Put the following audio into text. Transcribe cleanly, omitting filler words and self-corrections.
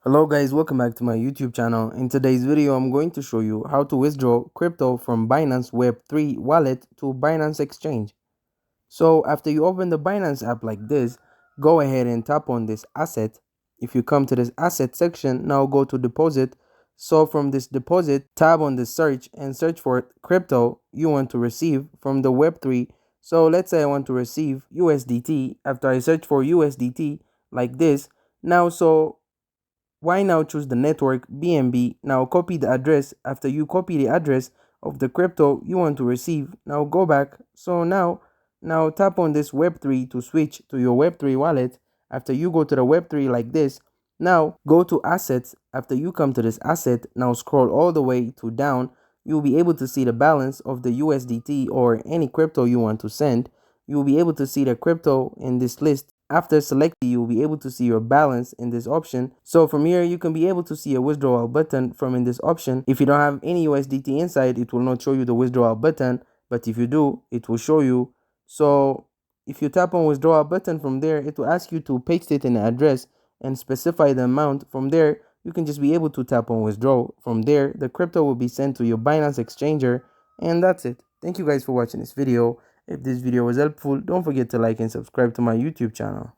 Hello guys, welcome back to my YouTube channel. In today's video, I'm going to show you how to withdraw crypto from Binance Web3 Wallet to Binance Exchange. So after you open the Binance app like this, go ahead and tap on this asset. If you come to this asset section, now go to deposit. So from this deposit, tab on the search and search for crypto you want to receive from the Web3. So let's say I want to receive USDT. After I search for USDT like this, why now choose the network BNB. Now copy the address. After you copy the address of the crypto you want to receive, now go back. So now tap on this Web3 to switch to your Web3 wallet. After you go to the Web3 like this, now go to assets. After you come to this asset, now scroll all the way to down. You'll be able to see the balance of the USDT or any crypto you want to send. You'll be able to see the crypto in this list. After selecting, you'll be able to see your balance in this option. So from here, you can be able to see a withdrawal button from in this option. If you don't have any USDT inside, it will not show you the withdrawal button. But if you do, it will show you. So if you tap on withdrawal button from there, it will ask you to paste it in the address and specify the amount. From there, you can just be able to tap on withdraw. From there, the crypto will be sent to your Binance exchanger. And that's it. Thank you guys for watching this video. If this video was helpful, don't forget to like and subscribe to my YouTube channel.